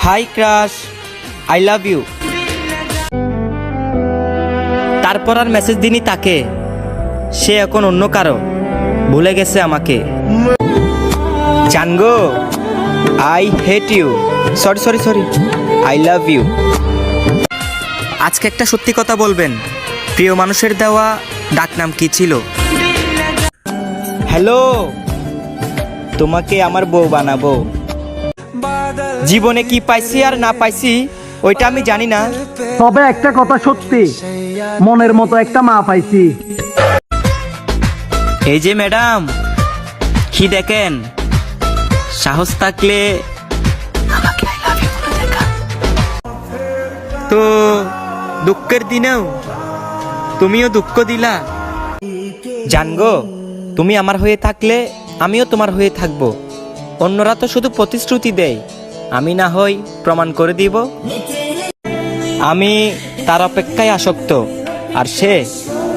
High crush, I love you. তারপর আর message দিনই তাকে, সে এখন অন্য কারো, ভুলে গেছে আমাকে। জানগো, I hate you, sorry sorry sorry, I love you. আজকে একটা সত্যি কথা বলবেন, প্রিয় মানুষের দেওয়া ডাকনাম কি ছিল? হ্যালো, তোমাকে আমার বউ বানাবো। জীবনে কি পাইছি আর না পাইছি ওইটা আমি জানি না, তবে একটা কথা সত্যি, মনের মতো একটা মা পাইছি। এই যে ম্যাডাম, কি দেখেন, সাহস থাকলে আমাকে I love you বলে দেখা। তো দুঃখের দিনেও তুমিও দুঃখ দিলা। জানগো, তুমি আমার হয়ে থাকলে আমিও তোমার হয়ে থাকবো। অন্যরা তো শুধু প্রতিশ্রুতি দেয়, আমি না হই প্রমাণ করে দিব। আমি তার অপেক্ষায় আসক্ত, আর সে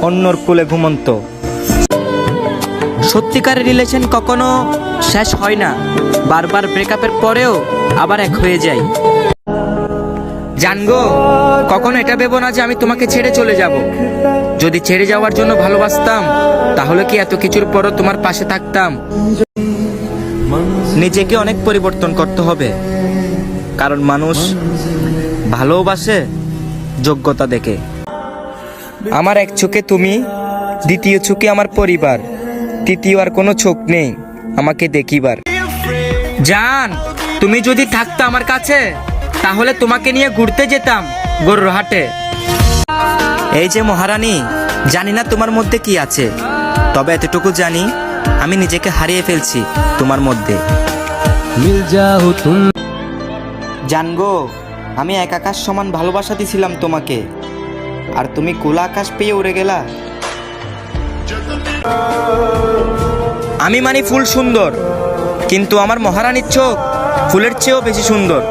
অন্যর কোলে ঘুমন্ত। সত্যিকারের রিলেশন কখনো শেষ হয় না, বারবার ব্রেকআপের পরেও আবার এক হয়ে যায়। জানগো, কখনো এটা ভেবো না যে আমি তোমাকে ছেড়ে চলে যাব। যদি ছেড়ে যাওয়ার জন্য ভালোবাসতাম, তাহলে কি এত কিছুর পরও তোমার পাশে থাকতাম? নিজেকে অনেক পরিবর্তন করতে হবে, কারণ মানুষ ভালোবাসে যোগ্যতা দেখে। আমার এক চোখে তুমি, দ্বিতীয় চোখে আমার পরিবার, তৃতীয় আর কোনো চোখ নেই আমাকে দেখিবার। জান, তুমি যদি থাকতো আমার কাছে, তাহলে তোমাকে নিয়ে ঘুরতে যেতাম গরুর হাটে। এই যে মহারানী, জানি না তোমার মধ্যে কি আছে, তবে এতটুকু জানি আমি নিজেকে হারিয়ে ফেলছি তোমার মধ্যে। জানগো, আমি এক আকাশ সমান ভালোবাসা দিছিলাম তোমাকে, আর তুমি খোলা আকাশ পেয়ে উড়ে গেলা। আমি মানে ফুল সুন্দর, কিন্তু আমার মহারানীর চোখ ফুলের চেয়েও বেশি সুন্দর।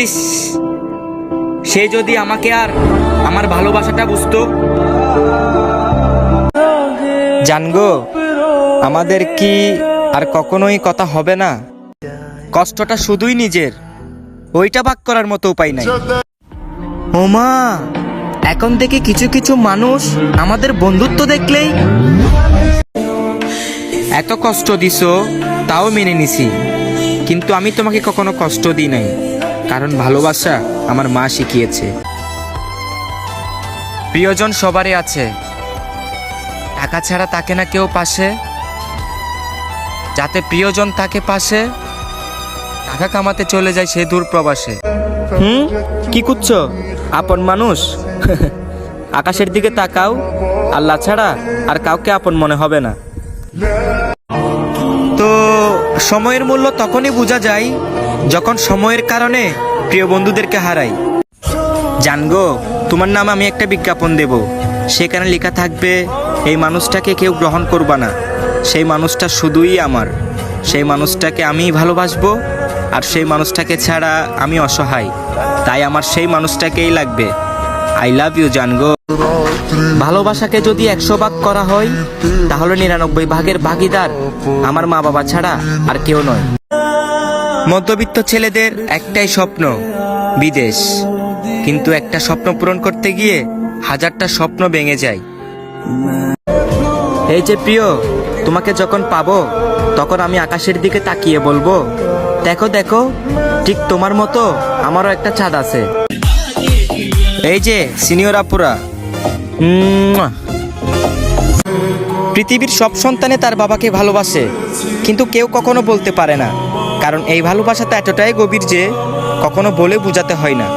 ইস, সে যদি আমাকে আর আমার ভালোবাসাটা বুঝতো। জানগো, আমাদের কি আর কখনোই কথা হবে না? কষ্টটা শুধুই নিজের, ওইটা ভাগ করার মতো উপায় নাই। ওমা, এখন থেকে কিছু কিছু মানুষ আমাদের বন্ধুত্ব দেখলেই এত কষ্ট দিছো, তাও মেনে নিছি। কিন্তু আমি তোমাকে কখনো কষ্ট দিই নাই, কারণ ভালোবাসা আমার মা শিখিয়েছে। প্রিয়জন সবারই আছে, টাকা ছাড়া থাকে না কেউ পাশে। যাতে প্রিয়জন থাকে পাশে, টাকা কামাতে চলে যায় সে দূর প্রবাসে। কি করছো আপন মানুষ? আকাশের দিকে তাকাও, আল্লাহ ছাড়া আর কাউকে আপন মনে হবে না। তো সময়ের মূল্য তখনই বোঝা যায় যখন সময়ের কারণে প্রিয় বন্ধুদেরকে হারাই। জানগো, তোমার নামে আমি একটা বিজ্ঞাপন দেব, সেখানে লেখা থাকবে, এই মানুষটাকে কেউ গ্রহণ করবা না, সেই মানুষটা শুধুই আমার। সেই মানুষটাকে আমিই ভালোবাসবো, আর সেই মানুষটাকে ছাড়া আমি অসহায়, তাই আমার সেই মানুষটাকেই লাগবে। আই লাভ ইউ জানগো। ভালোবাসাকে যদি 100 ভাগ করা হয়, তাহলে 99 ভাগের ভাগিদার আমার মা বাবা ছাড়া আর কেউ নয়। মধ্যবিত্ত ছেলেদের একটাই স্বপ্ন, বিদেশ। কিন্তু একটা স্বপ্ন পূরণ করতে গিয়ে 1000টা স্বপ্ন ভেঙে যায়। এই যে প্রিয়, তোমাকে যখন পাবো, তখন আমি আকাশের দিকে তাকিয়ে বলবো, দেখো দেখো, ঠিক তোমার মতো আমারও একটা চাঁদ আছে। এই যে সিনিয়র আপুরা, পৃথিবীর সব সন্তানে তার বাবাকে ভালোবাসে, কিন্তু কেউ কখনো বলতে পারে না, কারণ এই ভালোবাসাটা এতটাই গভীর যে কখনো বলে বোঝাতে হয় না।